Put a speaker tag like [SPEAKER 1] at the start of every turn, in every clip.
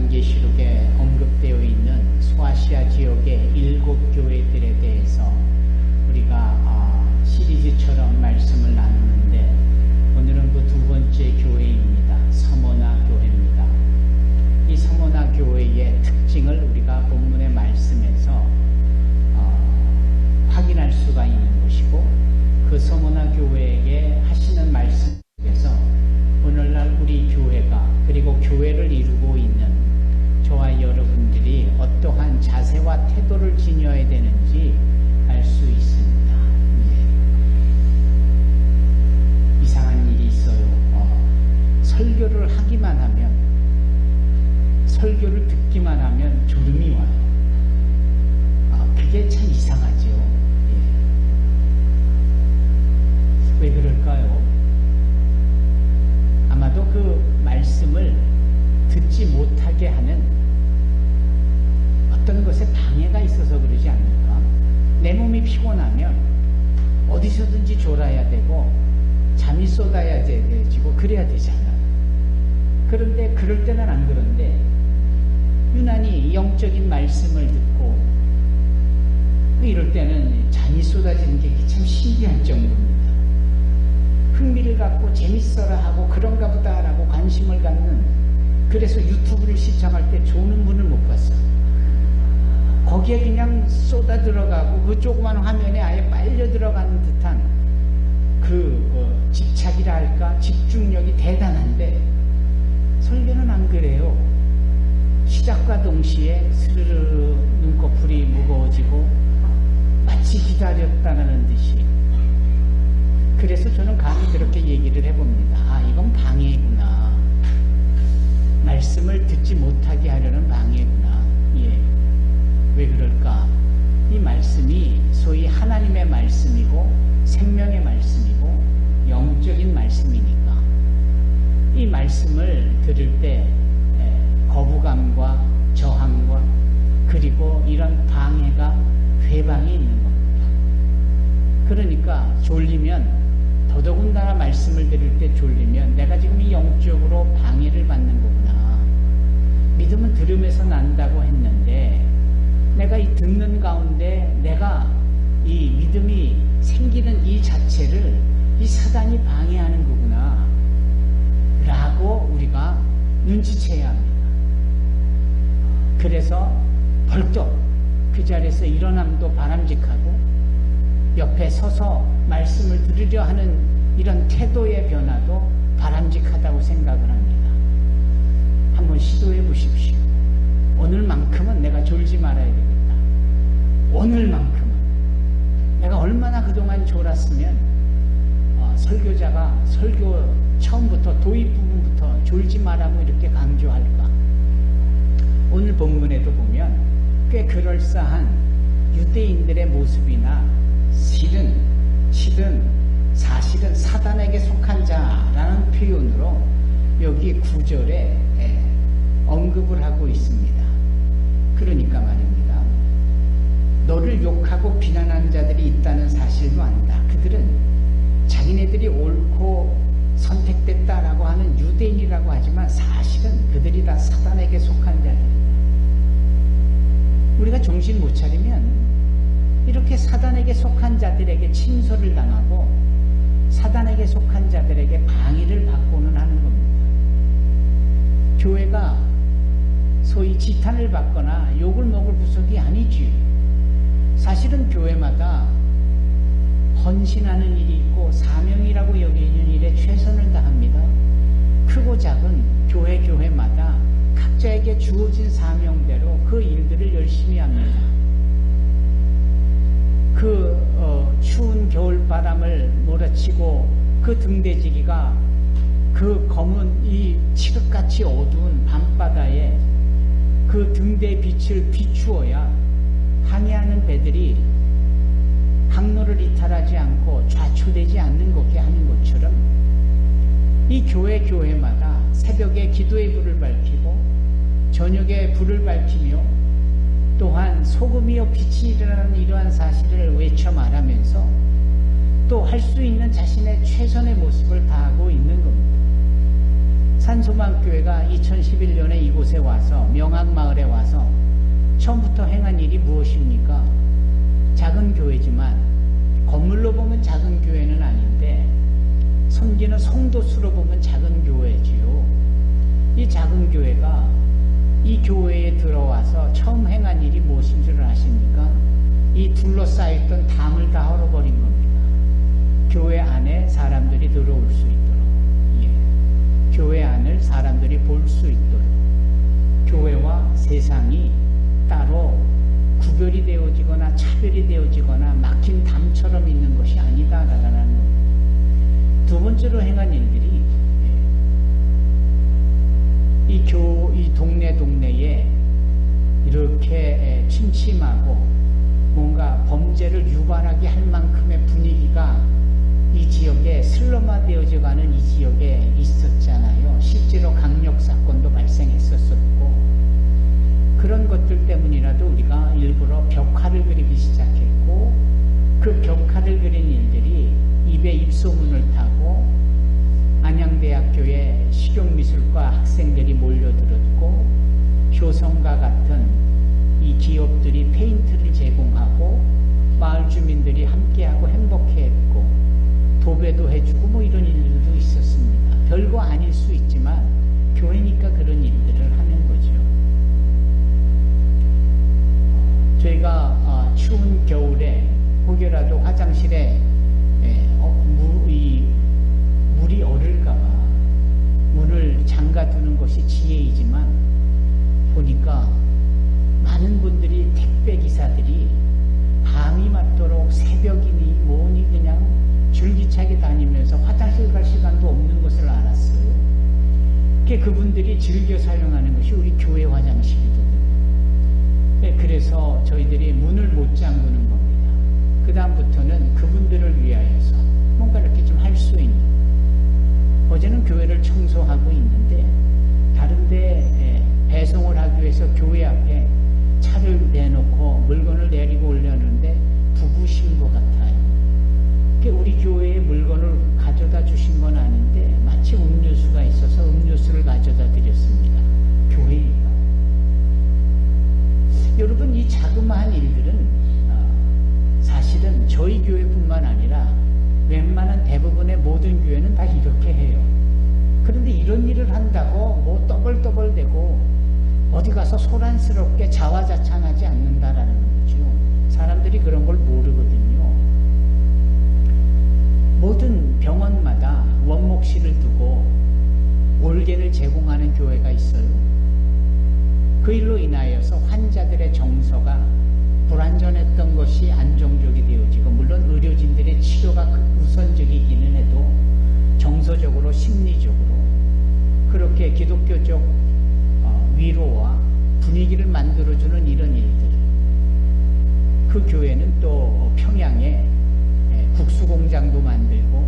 [SPEAKER 1] 요한계시록에 언급되어 있는 소아시아 지역의 7교회들에 대해서 우리가 시리즈처럼 말씀을 나누는데, 오늘은 그 두 번째 교회입니다. 서머나 교회입니다. 이 서머나 교회의 특징을 우리가 본문의 말씀에서 확인할 수가 있는 것이고, 그 서머나 교회에게 하시는 말씀 속에서 오늘날 우리 교회가, 그리고 교회를 이루고 있는 저와 여러분들이 어떠한 자세와 태도를 지녀야 되는지 알 수 있습니다. 이상한 일이 있어요. 설교를 하기만 하면, 설교를 듣기만 하면 졸음이 와요. 그게 참 이상하죠. 왜 그럴까요? 아마도 그 말씀을 듣지 못하게 하는 어떤 것에 방해가 있어서 그러지 않을까? 내 몸이 피곤하면 어디서든지 졸아야 되고 잠이 쏟아야 되고 그래야 되잖아요. 그런데 그럴 때는 안 그런데 유난히 영적인 말씀을 듣고 이럴 때는 잠이 쏟아지는 게 참 신기한 정도입니다. 흥미를 갖고 재밌어라 하고 그런가 보다라고 관심을 갖는, 그래서 유튜브를 시청할 때 조는 분을 못 봤어요. 거기에 그냥 쏟아 들어가고 그 조그만 화면에 아예 빨려 들어가는 듯한 집착이라 할까, 집중력이 대단한데 설교는 안 그래요. 시작과 동시에 스르르 눈꺼풀이 무거워지고 마치 기다렸다는 듯이. 그래서 저는 감히 그렇게 얘기를 해봅니다. 이건 방해구나. 말씀을 듣지 못하게 하려는 방해구나. 왜 그럴까? 이 말씀이 소위 하나님의 말씀이고 생명의 말씀이고 영적인 말씀이니까 이 말씀을 들을 때 거부감과 저항과 그리고 이런 방해가 회방이 있는 겁니다. 그러니까 졸리면, 더더군다나 말씀을 들을 때 졸리면 내가 지금 이 영적으로 방해를 받는 거구나. 믿음은 들음에서 난다고 했는데 내가 이 듣는 가운데 내가 이 믿음이 생기는 이 자체를 이 사단이 방해하는 거구나 라고 우리가 눈치채야 합니다. 그래서 벌떡 그 자리에서 일어남도 바람직하고 옆에 서서 말씀을 들으려 하는 이런 태도의 변화도 바람직하다고 생각을 합니다. 한번 시도해 보십시오. 오늘만큼은 내가 졸지 말아야 되겠다. 오늘만큼은. 내가 얼마나 그동안 졸았으면 설교자가 설교 처음부터 도입 부분부터 졸지 말라고 이렇게 강조할까. 오늘 본문에도 보면 꽤 그럴싸한 유대인들의 모습이나 실은 사실은 사단에게 속한 자라는 표현으로 여기 9절에 언급을 하고 있습니다. 그러니까 말입니다. 너를 욕하고 비난한 자들이 있다는 사실도 안다. 그들은 자기네들이 옳고 선택됐다라고 하는 유대인이라고 하지만 사실은 그들이 다 사단에게 속한 자들이다. 우리가 정신 못 차리면 이렇게 사단에게 속한 자들에게 침소를 당하고 사단에게 속한 자들에게 방해를 받고는 하는 겁니다. 교회가 소위 지탄을 받거나 욕을 먹을 구석이 아니지. 사실은 교회마다 헌신하는 일이 있고 사명이라고 여기는 일에 최선을 다합니다. 크고 작은 교회마다 각자에게 주어진 사명대로 그 일들을 열심히 합니다. 추운 겨울바람을 몰아치고 그 등대지기가 그 검은 이 칠흑같이 어두운 밤바다에 그 등대의 빛을 비추어야 항해하는 배들이 항로를 이탈하지 않고 좌초되지 않는 거게 하는 것처럼 이 교회마다 새벽에 기도의 불을 밝히고 저녁에 불을 밝히며 또한 소금이요 빛이라는 이러한 사실을 외쳐 말하면서 또 할 수 있는 자신의 최선의 모습을 다하고 있는 겁니다. 산소망교회가 2011년에 이곳에 와서 명악마을에 와서 처음부터 행한 일이 무엇입니까? 작은 교회지만 건물로 보면 작은 교회는 아닌데 섬기는 성도 수로 보면 작은 교회지요. 이 작은 교회가 이 교회에 들어와서 처음 행한 일이 무엇인 줄 아십니까? 이 둘러싸였던 담을 다 헐어버린 겁니다. 교회 안에 사람들이 들어올 수 있도록, 교회 안을 사람들이 볼 수 있도록, 교회와 세상이 따로 구별이 되어지거나 차별이 되어지거나 막힌 담처럼 있는 것이 아니다라는 겁니다. 두 번째로 행한 일들이 이 동네에 이렇게 침침하고 뭔가 범죄를 유발하게 할 만큼의 분위기가 이 지역에 슬럼화되어져가는 이 지역에 있었잖아요. 실제로 강력사건도 발생했었었고, 그런 것들 때문이라도 우리가 일부러 벽화를 그리기 시작했고, 그 벽화를 그린 일들이 입에 입소문을 타고 안양대학교에 식용미술과 학생들이 몰려들었고, 효성과 같은 이 기업들이 페인트를 제공하고 마을 주민들이 함께하고 행복해했고 도배도 해주고 뭐 이런 일들도 있었습니다. 별거 아닐 수 있지만 교회니까 그런 일들을 하는 거죠. 저희가 추운 겨울에 혹여라도 화장실에 물이 얼을까봐 문을 잠가두는 것이 지혜이지만 보니까 많은 분들이 택배 기사들이 밤이 맞도록 새벽이니 뭐니 그냥 줄기차게 다니면서 화장실 갈 시간도 없는 것을 알았어요. 그분들이 즐겨 사용하는 것이 우리 교회 화장실이거든요. 그래서 저희들이 문을 못 잠그는 겁니다. 그 다음부터는 그분들을 위하여서 뭔가 이렇게 좀 할 수 있는, 어제는 교회를 청소하고 있는데 다른데 배송을 하기 위해서 교회 앞에 차를 내놓고 물건을 내리고 올렸는데 부부신 것 같아요. 우리 교회에 물건을 가져다 주신 건 아닌데 마치 음료수가 있어서 음료수를 가져다 드렸습니다. 교회니까. 여러분, 이 자그마한 일들은 사실은 저희 교회뿐만 아니라 웬만한 대부분의 모든 교회는 다 이렇게 해요. 그런데 이런 일을 한다고 뭐 떠벌떠벌대고 어디 가서 소란스럽게 자화자찬하지 않는다라는 거죠. 사람들이 그런 걸 모르거든요. 모든 병원마다 원목실을 두고 올개를 제공하는 교회가 있어요. 그 일로 인하여서 환자들의 정서가 불안전했던 것이 안정적이 되어지고, 물론 의료진들의 치료가 우선적이기는 해도 정서적으로 심리적으로 그렇게 기독교적 위로와 분위기를 만들어주는 이런 일들. 그 교회는 또 평양에 국수공장도 만들고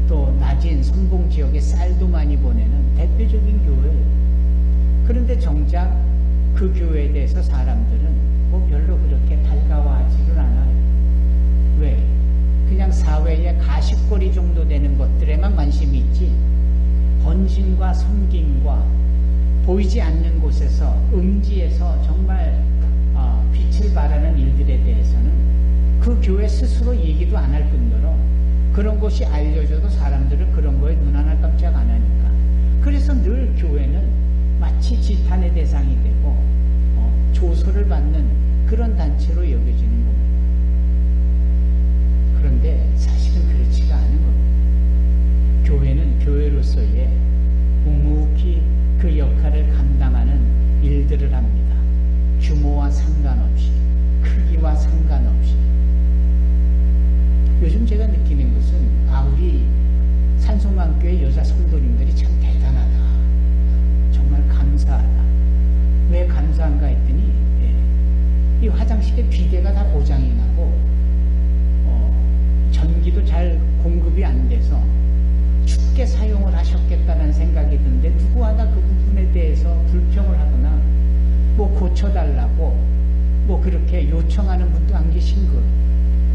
[SPEAKER 1] 또 낮은 선봉 지역에 쌀도 많이 보내는 대표적인 교회예요. 그런데 정작 그 교회에 대해서 사람들은 뭐 별로 그렇게 달가워하지를 않아요. 왜? 그냥 사회의 가십거리 정도 되는 것들에만 관심이 있지, 헌신과 섬김과 보이지 않는 곳에서 음지에서 정말 빛을 발하는 일들에 대해서는 그 교회 스스로 얘기도 안 할 뿐더러 그런 것이 알려져도 사람들은 그런 거에 눈 하나 깜짝 안 하니까. 그래서 늘 교회는 마치 지탄의 대상이 되고 조소를 받는 그런 단체로 여겨지는 겁니다. 그런데 사실은 그렇지가 않은 겁니다. 교회는 교회로서의 묵묵히 그 역할을 감당하는 일들을 합니다. 규모와 상관없이, 크기와 상관없이. 요즘 제가 느끼는 것은 우리 산소망교회 여자 성도님들이 참 대단하다, 정말 감사하다. 왜 감사한가 했더니 이 화장실에 비데가 다 고장이 나고 전기도 잘 공급이 안 돼서 춥게 사용을 하셨겠다는 생각이 드는데, 누구 하나 그 부분에 대해서 불평을 하거나 뭐 고쳐달라고 뭐 그렇게 요청하는 분도 안 계신 거예요.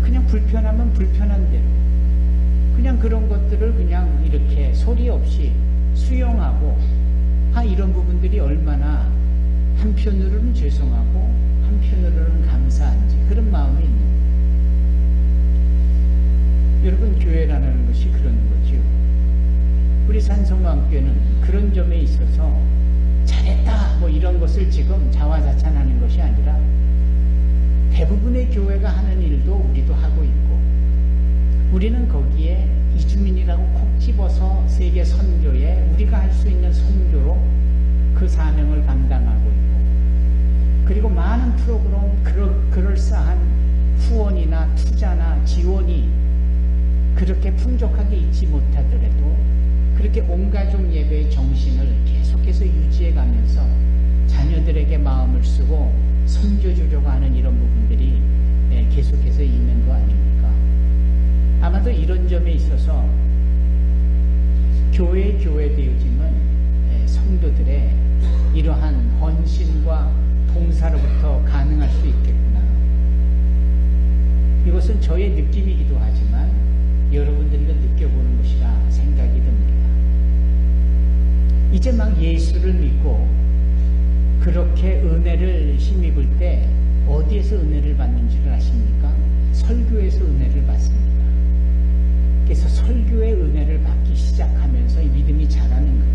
[SPEAKER 1] 그냥 불편하면 불편한 대로 그냥 그런 것들을 그냥 이렇게 소리 없이 수용하고 이런 부분들이 얼마나 한편으로는 죄송하고 한편으로는 감사한지 그런 마음이 있는 거예요. 여러분, 교회라는 것이 그런 거죠. 우리 산성마음교회는 그런 점에 있어서 잘했다 뭐 이런 것을 지금 자화자찬하는 것이 아니라 대부분의 교회가 하는 일도 우리도 하고 있고, 우리는 거기에 이주민이라고 콕 집어서 세계 선교에 우리가 할 수 있는 선교로 그 사명을 감당하고 있고, 그리고 많은 프로그램 그럴싸한 후원이나 투자나 지원이 그렇게 풍족하게 있지 못하더라도 그렇게 온가족 예배의 정신을 계속해서 유지해가면서 자녀들에게 마음을 쓰고 섬겨주려고 하는 이런 부분들이 계속해서 있는 거 아닙니까? 아마도 이런 점에 있어서 교회 되어짐은 성도들의 이러한 헌신과 봉사로부터 가능할 수 있겠구나. 이것은 저의 느낌이기도 하지만 여러분들도 느껴보는 것이라 생각이 듭니다. 이제 막 예수를 믿고 그렇게 은혜를 힘입을 때 어디에서 은혜를 받는 줄 아십니까? 설교에서 은혜를 받습니다. 그래서 설교의 은혜를 받기 시작하면서 이 믿음이 자라는 거예요.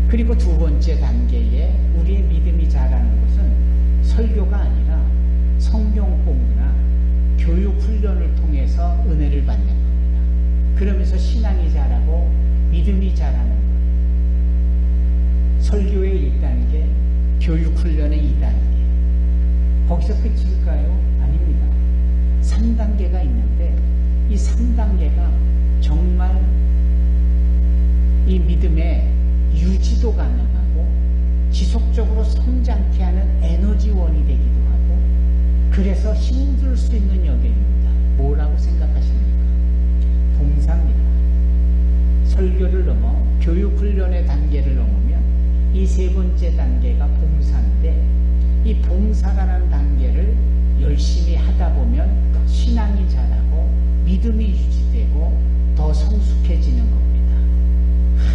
[SPEAKER 1] 그리고 두 번째 단계에 우리의 믿음이 자라는 것은 설교가 아니라 성경 공부나 교육 훈련을 통해서 은혜를 받는 겁니다. 그러면서 신앙이 자라고 믿음이 자라는 거예요. 설교의 1단계, 교육 훈련의 2단계. 거기서 끝일까요? 아닙니다. 3단계가 있는데 이 3단계가 정말 이 믿음의 유지도 가능하고 지속적으로 성장케 하는 에너지원이 되기도 하고, 그래서 힘들 수 있는 여기입니다. 뭐라고 생각하십니까? 봉사입니다. 설교를 넘어 교육훈련의 단계를 넘으면 이 세 번째 단계가 봉사인데, 이 봉사라는 단계를 열심히 하다 보면 신앙이 자라고 믿음이 유지되고 더 성숙해지는 겁니다.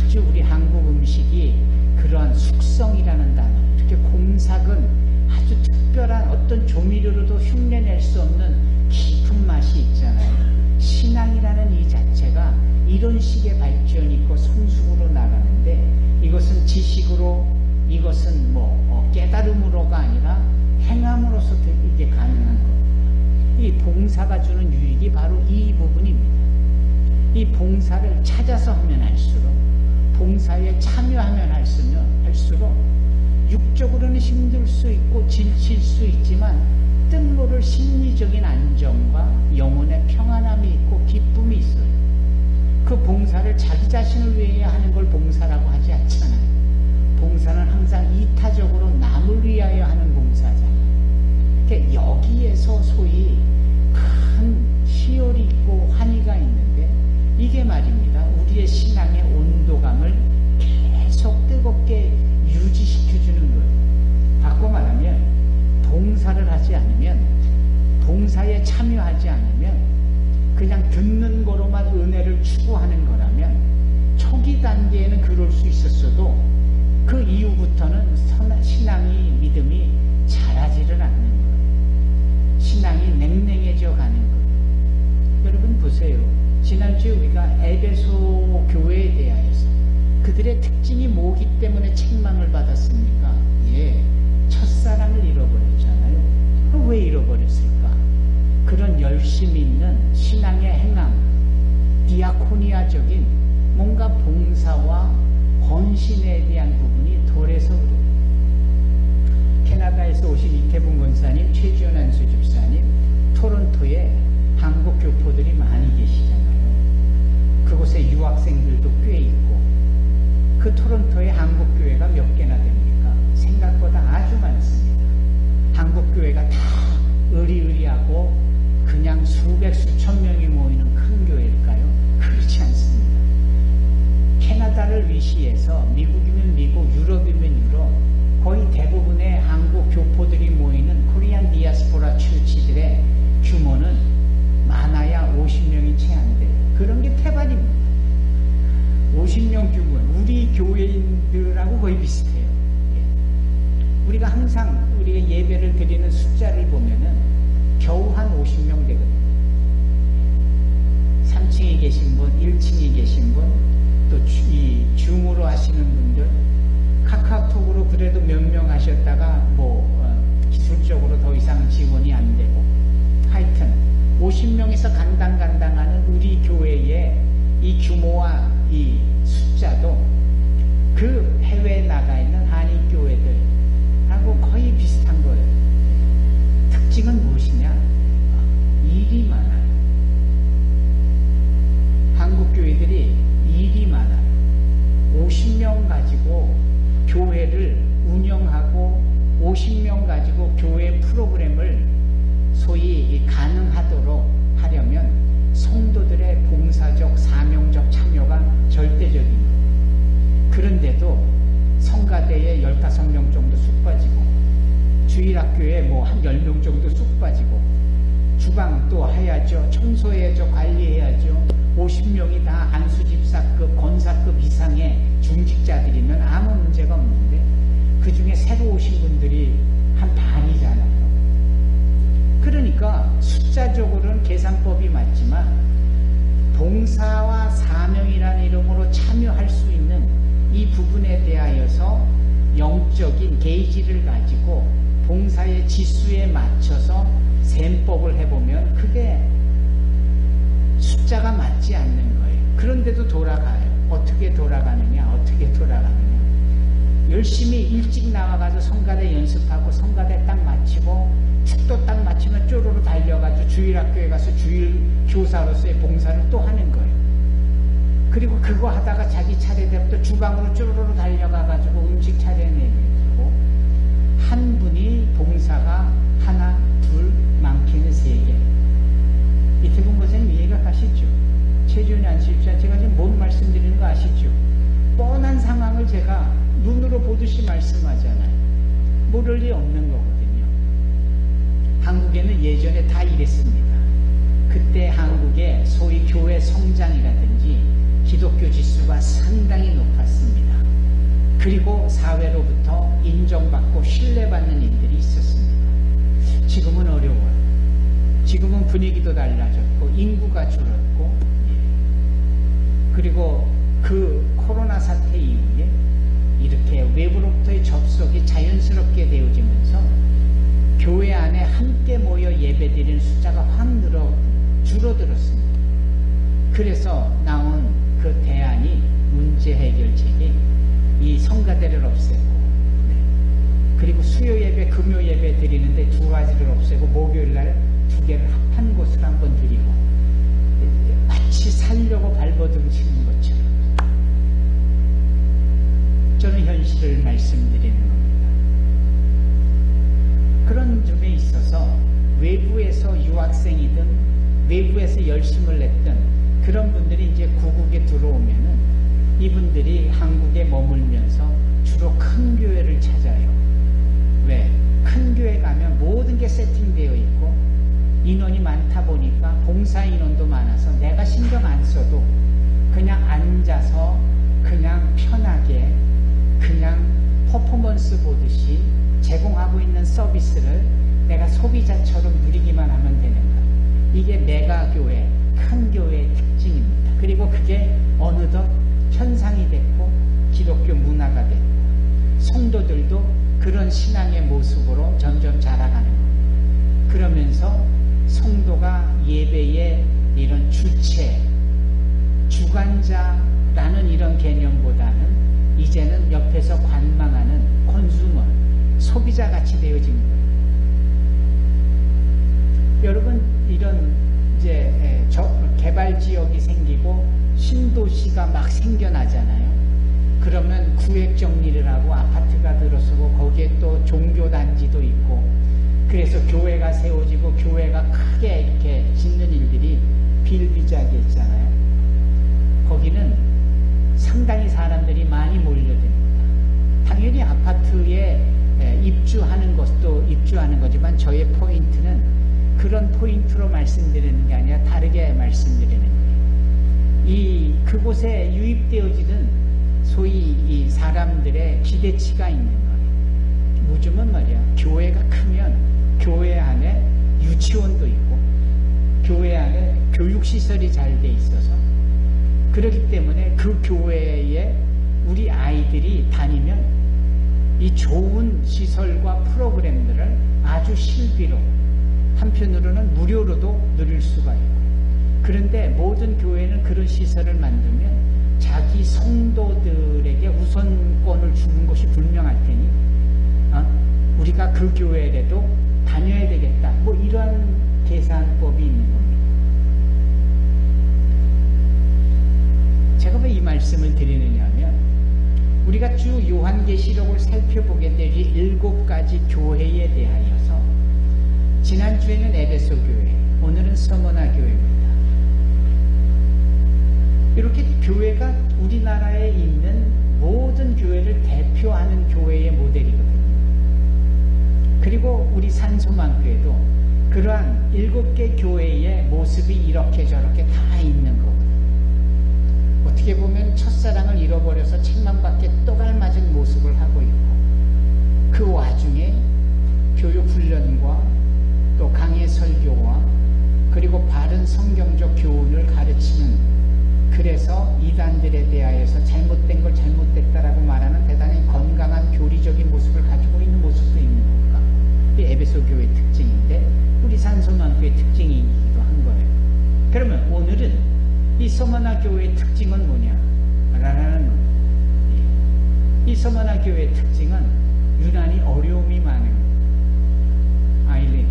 [SPEAKER 1] 아주 우리 한국 음식이 그러한 숙성이라는 단어, 이렇게 공삭은 아주 특별한 어떤 조미료로도 흉내낼 수 없는 깊은 맛이 있잖아요. 신앙이라는 이 자체가 이런 식의 발전이 있고 성숙으로 나가는데, 이것은 지식으로, 이것은 깨달음으로가 아니라 행함으로서 이게 가능한 겁니다. 이 봉사가 주는 유익이 바로 이 부분입니다. 이 봉사를 찾아서 하면 할수록, 봉사에 참여하면 할수록 육적으로는 힘들 수 있고 지칠 수 있지만 뜻모를 심리적인 안정과 영혼의 평안함이 있고 기쁨이 있어요. 그 봉사를 자기 자신을 위해 하는 걸 봉사라고 하지 않잖아요. 봉사는 항상 이타적으로 남을 위하여 하는 봉사잖아요. 그러니까 여기에서 소위 큰 희열이 있고 환희가 있는데, 이게 말입니다. 우리의 신앙의 온도감을 계속 뜨겁게 유지시켜주는 거예요. 바꿔 말하면 봉사를 하지 않으면, 봉사에 참여하지 않으면 그냥 듣는 거로만 은혜를 추구하는 거라면 초기 단계에는 그럴 수 있었어도 그 이후부터는 신앙이, 믿음이 자라지를 않는 거예요. 신앙이 냉랭해져 가는 거예요. 여러분 보세요. 지난주에 우리가 에베소 교회에 대하여서 그들의 특징이 뭐기 때문에 책망을 받았습니까? 첫사랑을 잃어버렸잖아요. 왜 잃어버렸을까? 그런 열심 있는 신앙의 행함, 디아코니아적인 뭔가 봉사와 헌신에 대한 부분이 덜해서 그래요. 캐나다에서 오신 이태분 권사님, 최지원 안수 집사님, 토론토에 한국 교포들이 많이 계시잖아요. 그곳에 유학생들도 꽤 있고, 그 토론토에 한국 교회가 몇 개나 됩니까? 생각보다 아주 많습니다. 한국 교회가 다 의리의리하고 그냥 수백 수천 명이 모이는 큰 교회일까요? 그렇지 않습니다. 캐나다를 위시해서 미국이면 미국, 유럽이면 유럽, 거의 대부분의 한국 교포들이 모이는 코리안 디아스포라 출치들의 규모는 많아야 50명이 채 안 돼요. 그런 게 태반입니다. 우리 교회인들하고 거의 비슷해요. 예. 우리가 항상 우리가 예배를 드리는 숫자를 보면은 겨우 한 50명 되거든요. 3층에 계신 분, 1층에 계신 분, 또 이 줌으로 하시는 분들, 카카오톡으로 그래도 몇 명 하셨다가 기술적으로 더 이상 지원이 안 되고, 하여튼 50명에서 간당간당하는 우리 교회의 이 규모와 이 숫자도 그 해외에 나가 있는 한인교회들하고 거의 비슷한 거예요. 특징은 무엇이냐? 일이 많아요. 한국 교회들이 일이 많아요. 50명 가지고 교회를 운영하고 50명 가지고 교회 프로그램을 소위 가능하도록 하려면 성도들의 봉사적, 사명적 참여가 절대적인 거예요. 그런데도 성가대에 15명 정도 쑥 빠지고 주일학교에 한 10명 정도 쑥 빠지고 주방도 해야죠. 청소해야죠. 관리해야죠. 50명이 다 안수집사급, 권사급 이상의 중직자들이면 아무 문제가 없는데 그 중에 새로 오신 분들이 한 반이잖아요. 그러니까 숫자적으로는 계산법이 맞지만 봉사와 사명이라는 이름으로 참여할 수 있는 이 부분에 대하여서 영적인 게이지를 가지고 봉사의 지수에 맞춰서 셈법을 해보면 그게 숫자가 맞지 않는 거예요. 그런데도 돌아가요. 어떻게 돌아가느냐? 열심히 일찍 나와가지고 성가대 연습하고 성가대 딱 마치고 축도 딱 마치면 쪼로로 달려가지고 주일학교에 가서 주일 교사로서의 봉사를 또 하는 거예요. 그리고 그거 하다가 자기 차례 되면 또 주방으로 쪼로로 달려가가지고 음식 차려내고 한 분이 봉사가 하나, 둘, 많게는 3개. 이태근 선생님 이해가 가시죠? 체존이 안 쉽지만 제가 지금 뭔 말씀드리는 거 아시죠? 뻔한 상황을 제가 눈으로 보듯이 말씀하잖아요. 모를 리 없는 거거든요. 한국에는 예전에 다 이랬습니다. 그때 한국의 소위 교회 성장이라든지 기독교 지수가 상당히 높았습니다. 그리고 사회로부터 인정받고 신뢰받는 일들이 있었습니다. 지금은 어려워요. 지금은 분위기도 달라졌고 인구가 줄었고 그리고 그 코로나 사태 이후에 이렇게 외부로부터의 접속이 자연스럽게 되어지면서 교회 안에 함께 모여 예배드리는 숫자가 확 줄어들었습니다. 그래서 나온 그 대안이 문제 해결책이 이 성가대를 없애고 그리고 수요 예배, 금요 예배 드리는데 2가지를 없애고 목요일날 2개를 합한 곳을 한번 드리고 마치 살려고 발버둥치는 것처럼 저는 현실을 말씀드리는 겁니다. 그런 점에 있어서 외부에서 유학생이든 외부에서 열심을 냈던 그런 분들이 이제 구국에 들어오면은 이분들이 한국에 머물면서 주로 큰 교회를 찾아요. 왜? 큰 교회 가면 모든 게 세팅되어 있고 인원이 많다 보니까 봉사 인원도 많아서 내가 신경 안 써도 그냥 앉아서 그냥 편하게 그냥 퍼포먼스 보듯이 제공하고 있는 서비스를 내가 소비자처럼 누리기만 하면 되는 것. 이게 메가교회, 큰 교회의 특징입니다. 그리고 그게 어느덧 현상이 됐고 기독교 문화가 됐고 성도들도 그런 신앙의 모습으로 점점 자라가는 겁니다. 그러면서 성도가 예배의 이런 주체, 주관자라는 이런 개념보다는 이제는 옆에서 관망하는 콘슈머, 소비자같이 되어진 거예요. 여러분, 이런 이제 개발지역이 생기고 신도시가 막 생겨나잖아요. 그러면 구획 정리를 하고 아파트가 들어서고 거기에 또 종교단지도 있고 그래서 교회가 세워지고 교회가 크게 이렇게 짓는 일들이 비일비재하게 있잖아요. 거기는 상당히 사람들이 많이 몰려듭니다. 당연히 아파트에 입주하는 것도 입주하는 거지만 저의 포인트는 그런 포인트로 말씀드리는 게 아니라 다르게 말씀드리는 거예요. 그곳에 유입되어지는 소위 이 사람들의 기대치가 있는 거예요. 요즘은 말이야, 교회가 크면 교회 안에 유치원도 있고 교회 안에 교육시설이 잘 돼 있어서, 그렇기 때문에 그 교회에 우리 아이들이 다니면 이 좋은 시설과 프로그램들을 아주 실비로, 한편으로는 무료로도 누릴 수가 있고, 그런데 모든 교회는 그런 시설을 만들면 자기 성도들에게 우선권을 주는 것이 분명할 테니 우리가 그 교회라도 다녀야 되겠다, 뭐 이런 계산법이 있는 겁니다. 제가 왜 이 말씀을 드리느냐 하면, 우리가 쭉 요한계시록을 살펴보게 되기 7가지 교회에 대하여서, 지난주에는 에베소 교회, 오늘은 서머나 교회입니다. 이렇게 교회가 우리나라에 있는 모든 교회를 대표하는 교회의 모델이거든요. 그리고 우리 산소만교회도 그러한 7개 교회의 모습이 이렇게 저렇게 다 있는 거거든요. 어떻게 보면 첫사랑을 잃어버려서 책망밖에 또갈맞은 모습을 하고 있고, 그 와중에 교육훈련과 또 강의 설교와 그리고 바른 성경적 교훈을 가르치는, 그래서 이단들에 대하여서 잘못된 걸 잘못됐다라고 말하는 대단히 건강한 교리적인 모습을 가지고 있는 모습도 있는 것 같고, 이 에베소 교회의 특징인데 우리 산소만교의 특징이기도 한 거예요. 그러면 오늘은 이 서머나 교회의 특징은 뭐냐라는, 이 서머나 교회의 특징은 유난히 어려움이 많은, 아일린,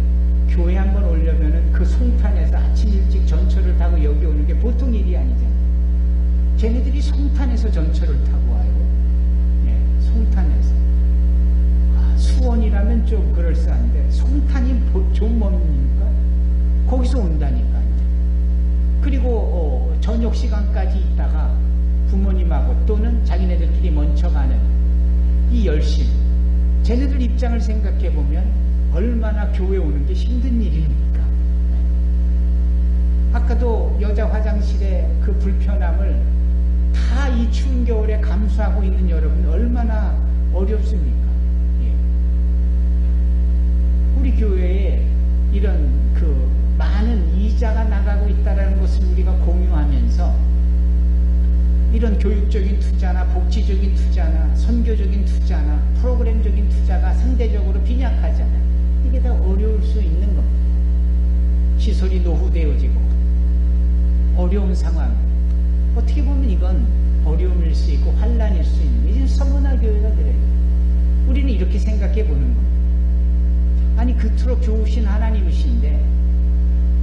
[SPEAKER 1] 교회 한번 오려면은 그 송탄에서 아침 일찍 전철을 타고 여기 오는 게 보통 일이 아니잖아요. 쟤네들이 송탄에서 전철을 타고 와요. 네, 송탄에서. 수원이라면 좀 그럴싸한데 송탄이 좀 뭡니까? 거기서 온다니까요. 그리고 저녁 시간까지 있다가 부모님하고 또는 자기네들끼리 먼저 가는 이 열심, 쟤네들 입장을 생각해 보면 얼마나 교회 오는 게 힘든 일입니까? 아까도 여자 화장실의 그 불편함을 다 이 추운 겨울에 감수하고 있는 여러분 얼마나 어렵습니까? 예. 우리 교회에 이런 그 많은 이자가 나가고 있다는 것을 우리가 공유하면서 이런 교육적인 투자나 복지적인 투자나 선교적인 투자나 프로그램적인 투자가 상대적으로 빈약하잖아요. 이게 다 어려울 수 있는 겁니다. 시설이 노후되어지고 어려운 상황, 어떻게 보면 이건 어려움일 수 있고 환난일 수 있는, 이제 서머나 교회가 그래요. 우리는 이렇게 생각해 보는 겁니다. 아니 그토록 좋으신 하나님이신데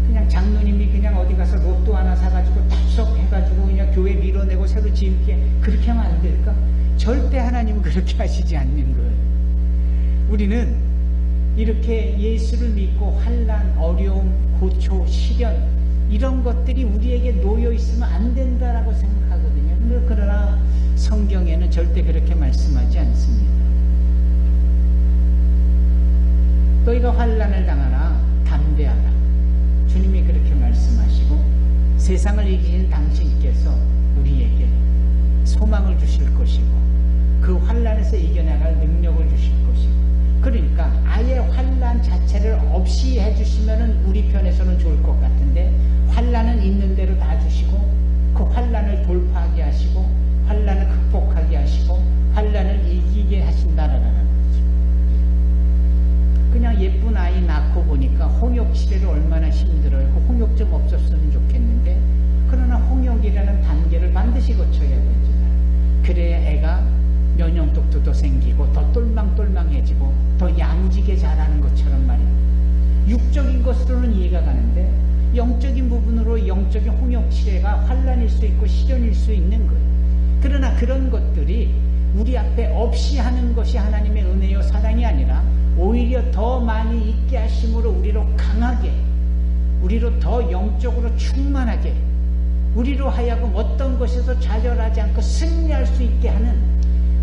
[SPEAKER 1] 그냥 장로님이 그냥 어디 가서 로또 하나 사가지고 탑석 해가지고 그냥 교회 밀어내고 새로 지을게, 그렇게 하면 안 될까? 절대 하나님은 그렇게 하시지 않는 거예요. 우리는 이렇게 예수를 믿고 환난, 어려움, 고초, 시련 이런 것들이 우리에게 놓여 있으면 안 된다라고 생각하거든요. 그러나 성경에는 절대 그렇게 말씀하지 않습니다. 너희가 환난을 당하나 담대하라. 주님이 그렇게 말씀하시고, 세상을 이기신 당신께서 우리에게 소망을 주실 것이고 그 환난에서 이겨나갈 능력을 주실 것이고, 그러니까 아예 환난 자체를 없이 해주시면 우리 편에서는 좋을 것 같은데, 환난은 있는 대로 다 주시고 그 환난을 돌파하게 하시고 환난을 극복하게 하시고 환난을 이기게 하신다라는 거죠. 그냥 예쁜 아이 낳고 보니까 홍역 치료를 얼마나 힘들어요. 그 홍역 좀 없었으면 좋겠는데, 그러나 홍역이라는 단계를 반드시 거쳐야 되잖아요. 그래야 애가 면역력도 더 생기고 더 똘망똘망해지고 더 야무지게 자라는 것처럼 말이에요. 육적인 것으로는 이해가 가는데 영적인 부분으로 영적인 홍역치레가 환난일 수 있고 시련일 수 있는 거예요. 그러나 그런 것들이 우리 앞에 없이 하는 것이 하나님의 은혜요 사랑이 아니라 오히려 더 많이 있게 하심으로 우리로 강하게, 우리로 더 영적으로 충만하게, 우리로 하여금 어떤 것에서 좌절하지 않고 승리할 수 있게 하는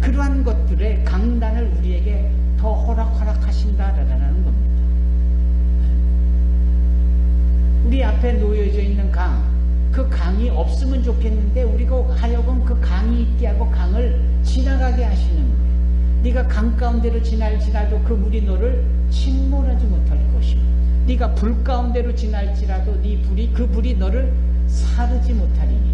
[SPEAKER 1] 그러한 것들의 강단을 우리에게 더 허락하신다라는 겁니다. 우리 앞에 놓여져 있는 강, 그 강이 없으면 좋겠는데 우리가 하여금 그 강이 있게 하고 강을 지나가게 하시는 거예요. 네가 강 가운데로 지날지라도 그 물이 너를 침몰하지 못할 것이고, 네가 불 가운데로 지날지라도 그 불이 너를 사르지 못하리니.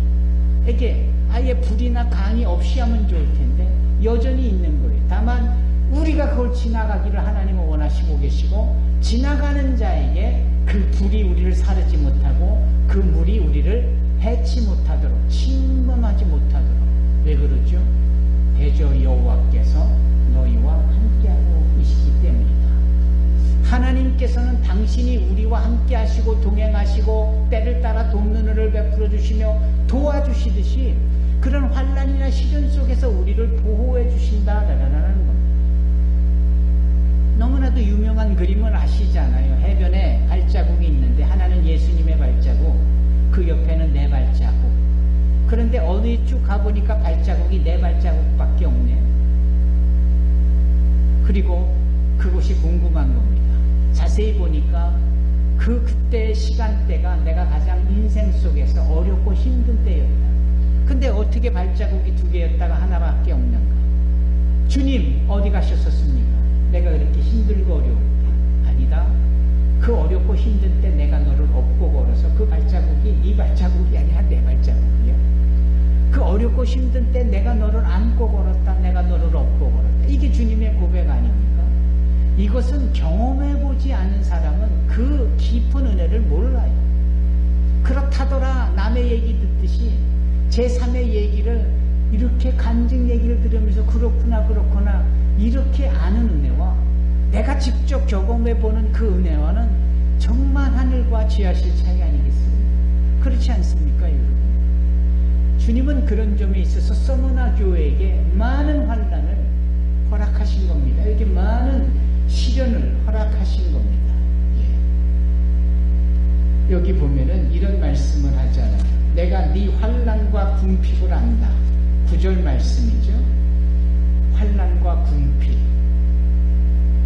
[SPEAKER 1] 이게 아예 불이나 강이 없이 하면 좋을 텐데 여전히 있는 거예요. 다만 우리가 그걸 지나가기를 하나님은 원하시고 계시고, 지나가는 자에게 그 불이 우리를 사르지 못하고 그 물이 우리를 해치 못하도록, 침범하지 못하도록. 왜 그러죠? 대저 여호와께서 너희와 함께하고 계시기 때문이다. 하나님께서는 당신이 우리와 함께 하시고 동행하시고 때를 따라 돕는 은혜를 베풀어 주시며 도와주시듯이 그런 환난이나 시련 속에서 우리를 보호해 주신다라는 겁니다. 너무나도 유명한 그림을 아시잖아요. 해변에 발자국이 있는데 하나는 예수님의 발자국, 그 옆에는 내 발자국. 그런데 어디 쭉 가보니까 발자국이 내 발자국밖에 없네요. 그리고 그것이 궁금한 겁니다. 자세히 보니까 그때의 시간대가 내가 가장 인생 속에서 어렵고 힘든 때였다. 근데 어떻게 발자국이 두 개였다가 하나밖에 없는가? 주님 어디 가셨었습니까? 내가 그렇게 힘들고 어려울 때. 아니다. 그 어렵고 힘든 때 내가 너를 업고 걸어서 그 발자국이 네 발자국이 아니라 내 발자국이야. 그 어렵고 힘든 때 내가 너를 안고 걸었다. 내가 너를 업고 걸었다. 이게 주님의 고백 아닙니까? 이것은 경험해보지 않은 사람은 그 깊은 은혜를 몰라요. 그렇다더라 남의 얘기 듣듯이 제3의 얘기를 이렇게 간증 얘기를 들으면서 그렇구나 이렇게 아는 은혜와 내가 직접 경험해보는 그 은혜와는 정말 하늘과 지하실 차이 아니겠습니까? 그렇지 않습니까 여러분? 주님은 그런 점에 있어서 서머나 교회에게 많은 환난을 허락하신 겁니다. 이렇게 많은 시련을 허락하신 겁니다. 예. 여기 보면은 이런 말씀을 하잖아요. 내가 네 환난과 궁핍을 안다. 9절 말씀이죠. 환난과 궁핍.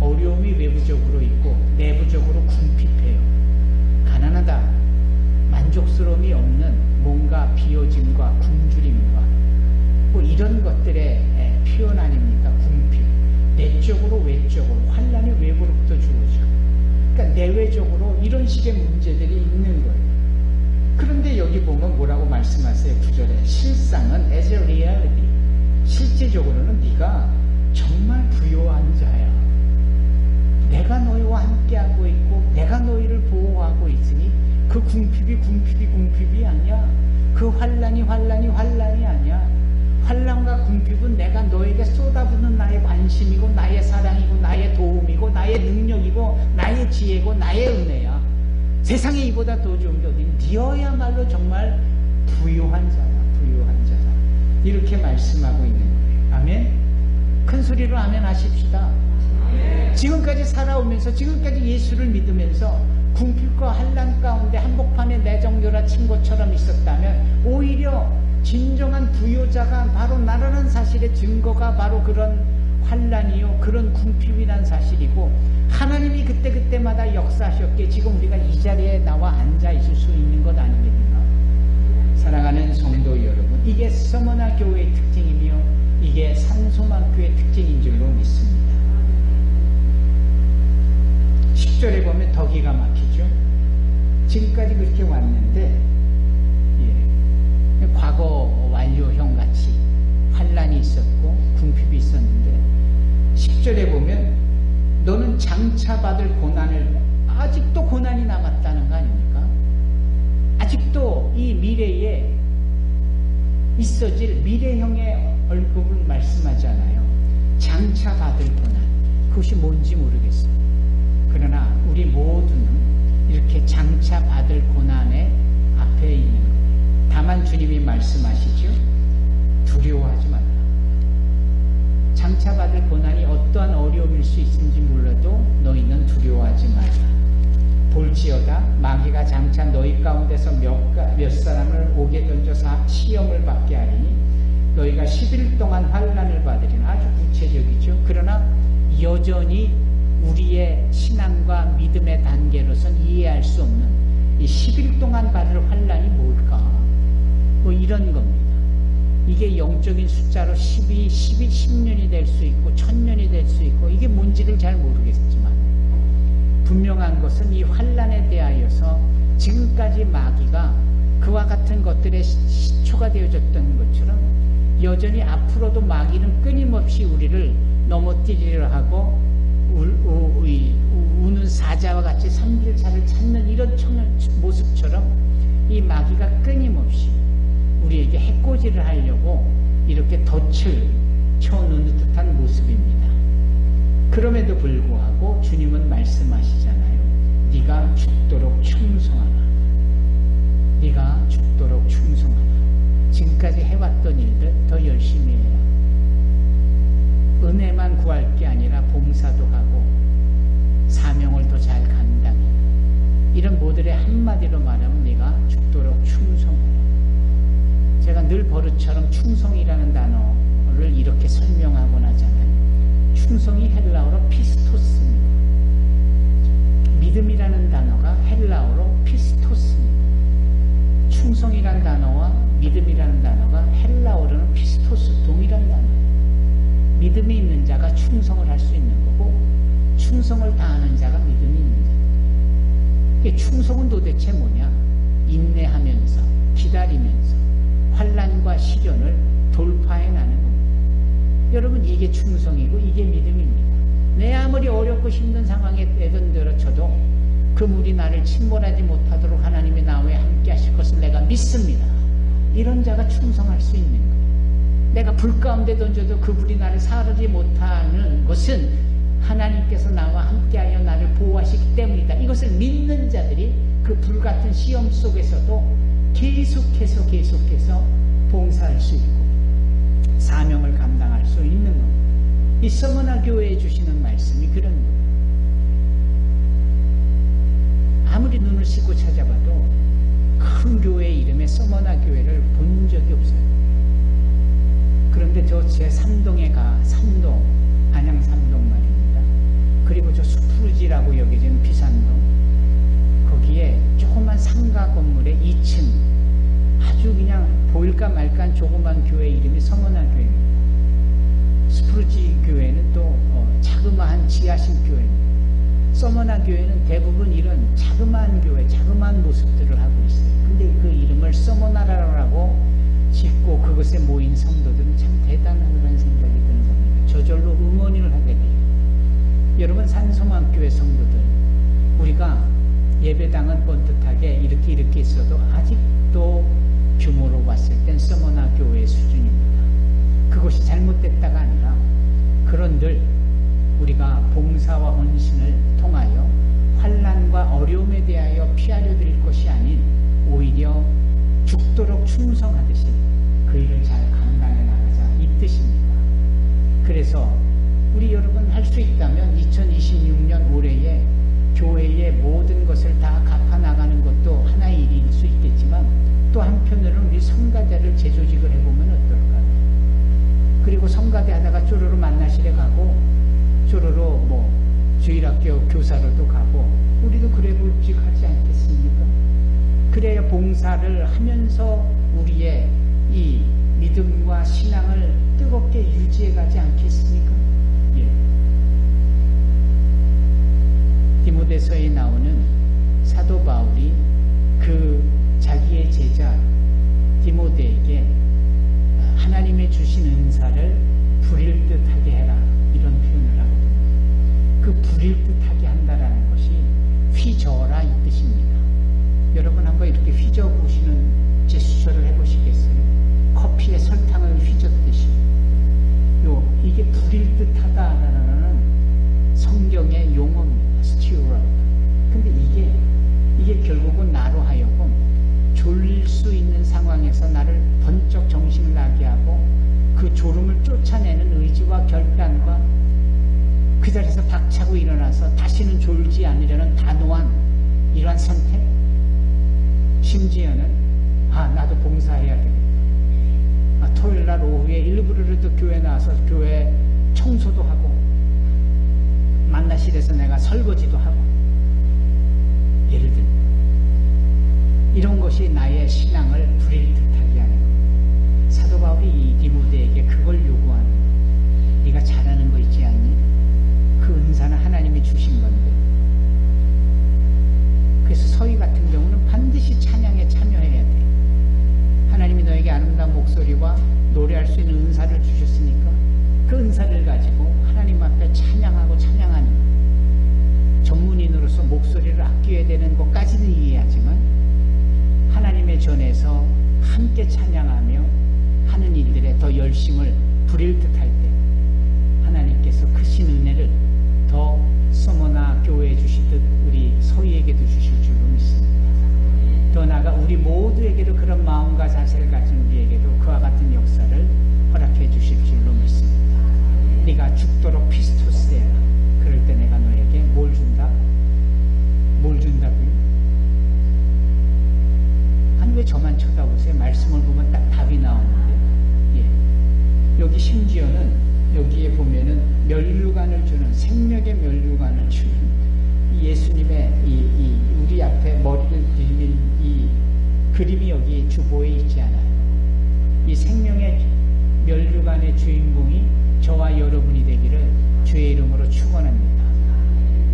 [SPEAKER 1] 어려움이 외부적으로 있고 내부적으로 궁핍해요. 가난하다. 만족스러움이 없는 뭔가 비어짐과 굶주림과 뭐 이런 것들의 표현 아닙니까? 궁핍. 내적으로 외적으로 환난이 외부로부터 주어져. 그러니까 내외적으로 이런 식의 문제들이 있는 거예요. 그런데 여기 보면 뭐라고 말씀하세요? 9절에 실상은 as a reality. 실제적으로는 네가 정말 부요한 자야. 내가 너희와 함께하고 있고 내가 너희를 보호하고 있으니 그 궁핍이 아니야. 그 환난이 아니야. 환난과 궁핍은 내가 너에게 쏟아붓는 나의 관심이고 나의 사랑이고 나의 도움이고 나의 능력이고 나의 지혜고 나의 은혜야. 세상에 이보다 더 좋은 게 어디? 너야말로 정말 부요한 자야. 이렇게 말씀하고 있는 거예요. 아멘? 큰 소리로 아멘 하십시다. 지금까지 살아오면서 지금까지 예수를 믿으면서 궁핍과 환난 가운데 한복판에 내정녀라 친 것처럼 있었다면 오히려 진정한 부요자가 바로 나라는 사실의 증거가 바로 그런 환난이요 그런 궁핍이란 사실이고 하나님이 그때마다 역사하셨기에 지금 우리가 이 자리에 나와 앉아 있을 수 있는 것 아니겠는가? 사랑하는 성도 여러분, 이게 서머나 교회의 특징이며 이게 산소만교의 특징인 줄로 믿습니다. 10절에 보면 더 기가 막히죠. 지금까지 그렇게 왔는데 과거 완료형 같이 환난이 있었고 궁핍이 있었는데 10절에 보면 너는 장차 받을 고난을 아직도 고난이 남았다는 거 아닙니까? 아직도 이 미래에 있어질 미래형의 얼굴을 말씀하잖아요. 장차 받을 고난. 그것이 뭔지 모르겠어요. 그러나 우리 모두는 이렇게 장차 받을 고난의 앞에 있는 거예요. 다만 주님이 말씀하시죠. 두려워하지 말라. 장차 받을 고난이 어떠한 어려움일 수 있는지 몰라도 너희는 두려워하지 말라. 볼지어다 마귀가 장차 너희 가운데서 몇 사람을 옥에 던져서 시험을 받게 하리니 너희가 10일 동안 환난을 받으리니 아주 구체적이죠. 그러나 여전히 우리의 신앙과 믿음의 단계로선 이해할 수 없는 이 10일 동안 받을 환란이 뭘까? 뭐 이런 겁니다. 이게 영적인 숫자로 12, 12, 10년이 될 수 있고 1000년이 될 수 있고 이게 뭔지를 잘 모르겠지만 분명한 것은 이 환란에 대하여서 지금까지 마귀가 그와 같은 것들의 시초가 되어졌던 것처럼 여전히 앞으로도 마귀는 끊임없이 우리를 넘어뜨리려 하고 우는 사자와 같이 산길차를 찾는 이런 모습처럼 이 마귀가 끊임없이 우리에게 해코지를 하려고 이렇게 덫을 쳐놓는 듯한 모습입니다. 그럼에도 불구하고 주님은 말씀하시잖아요. 네가 죽도록 충성하라. 네가 죽도록 충성하라. 지금까지 해왔던 일들 더 열심히 해라. 은혜만 구할 게 아니라 봉사도 하고 사명을 더 잘 감당해라. 이런 모델의 한마디로 말하면 네가 죽도록 충성해라. 제가 늘 버릇처럼 충성이라는 단어를 이렇게 설명하곤 하잖아요. 충성이 헬라어로 피스토스입니다. 믿음이라는 단어가 헬라어로 피스토스입니다. 충성이라는 단어와 믿음이라는 단어가 헬라어로는 피스토스 동일한 단어예요. 믿음이 있는 자가 충성을 할 수 있는 거고 충성을 다하는 자가 믿음이 있는 자예요. 충성은 도대체 뭐냐? 인내하면서 기다리면서 환난과 시련을 돌파해나는 겁니다. 여러분 이게 충성이고 이게 믿음입니다. 내 아무리 어렵고 힘든 상황에 내던들어쳐도 그 물이 나를 침몰하지 못하도록 하나님이 나와 함께 하실 것을 내가 믿습니다. 이런 자가 충성할 수 있는 거예요. 내가 불 가운데 던져도 그 불이 나를 사르지 못하는 것은 하나님께서 나와 함께하여 나를 보호하시기 때문이다. 이것을 믿는 자들이 그 불같은 시험 속에서도 계속해서 봉사할 수 있고 사명을 감당할 수 있는 겁니다. 이 서머나 교회에 주시는 말씀이 그런 겁니다. 아무리 눈을 씻고 찾아봐도 큰 교회 이름의 서머나 교회를 본 적이 없어요. 그런데 저 제 3동에 삼동, 안양 삼동 말입니다. 그리고 저 수푸르지라고 여겨지는 비산동, 거기에 조그만 상가 건물의 2층 아주 그냥 보일까 말까 조그만 교회 이름이 서머나 교회입니다. 수푸르지 교회는 또 자그마한 지하실 교회입니다. 서머나 교회는 대부분 이런 자그마한 교회, 자그마한 모습들을 하고 있어요. 근데 그 이름을 서머나라고 짓고 그것에 모인 성도들은 참 대단하다는 생각이 드는 겁니다. 저절로 응원을 하게 돼요. 여러분 산소망교회 성도들, 우리가 예배당은 번듯하게 이렇게 있어도 아직도 규모로 봤을 땐 서머나 교회 수준입니다. 그것이 잘못됐다가 아니라 그런들 우리가 봉사와 헌신을 통하여 환난과 어려움에 대하여 피하려 들 것이 아닌 오히려 죽도록 충성하듯이 그 일을 잘 감당해 나가자 이 뜻입니다. 그래서 우리 여러분 할 수 있다면 2026년 올해에 교회의 모든 것을 다 갚아 나가는 것도 하나의 일일 수 있겠지만 또 한편으로는 우리 성가대를 재조직을 해보면 어떨까요? 그리고 성가대 하다가 쪼로로 만나실에 가고 쪼로로 주일학교 교사로도 가고 우리도 그래 볼직하지 않겠습니까? 그래야 봉사를 하면서 우리의 이 믿음과 신앙을 뜨겁게 유지해 가지 않겠습니까? 예. 디모데서에 나오는 사도 바울이 그 자기의 제자 디모데에게 하나님의 주신 은사를 부릴 듯하게 해라 이런 표현을 하거든요. 그 부릴 듯하게 한다라는 것이 휘저어라 이 뜻입니다. 여러분 한번 이렇게 휘저어 보시는 제스처를 해보시겠어요? 커피에 설탕을 휘젓듯이. 이게 부릴 듯하다라는 성경의 용어입니다. 스티우러. 근데 이게 결국은 나로 하여금 졸릴 수 있는 상황에서 나를 번쩍 정신을 나게 하고 그 졸음을 쫓아내는 의지와 결단과 그 자리에서 박차고 일어나서 다시는 졸지 않으려는 단호한 이러한 선택, 심지어는 나도 봉사해야 되겠다. 토요일날 오후에 일부러라도 교회 나와서 교회 청소도 하고 만나실에서 내가 설거지도 하고 예를 들면 함께 찬양하며 하는 일들에 더 열심을 부릴 듯할 때 하나님께서 크신 은혜를 더 소모나 교회에 주시듯 우리 서희에게도 주실 줄로 믿습니다. 더 나아가 우리 모두에게도 그런 마음과 자세를 가진 우리에게도 그와 같은 역사를 허락해 주실 줄로 믿습니다. 네가 죽도록 피스토스해라. 그럴 때 내가 너에게 뭘 준다? 뭘 준다고요? 아니 왜 저만 쳐다보세요? 말씀을 보면 딱 답이 나오는데, 여기 심지어는 여기에 보면은 면류관을 주는, 생명의 면류관을 주는 예수님의 우리 앞에 머리를 들밀 이 그림이 여기 주보에 있지 않아요. 이 생명의 면류관의 주인공이 저와 여러분이 되기를 주의 이름으로 축원합니다.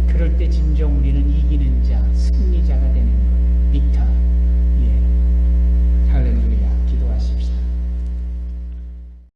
[SPEAKER 1] 그럴 때 진정 우리는 이기는 자,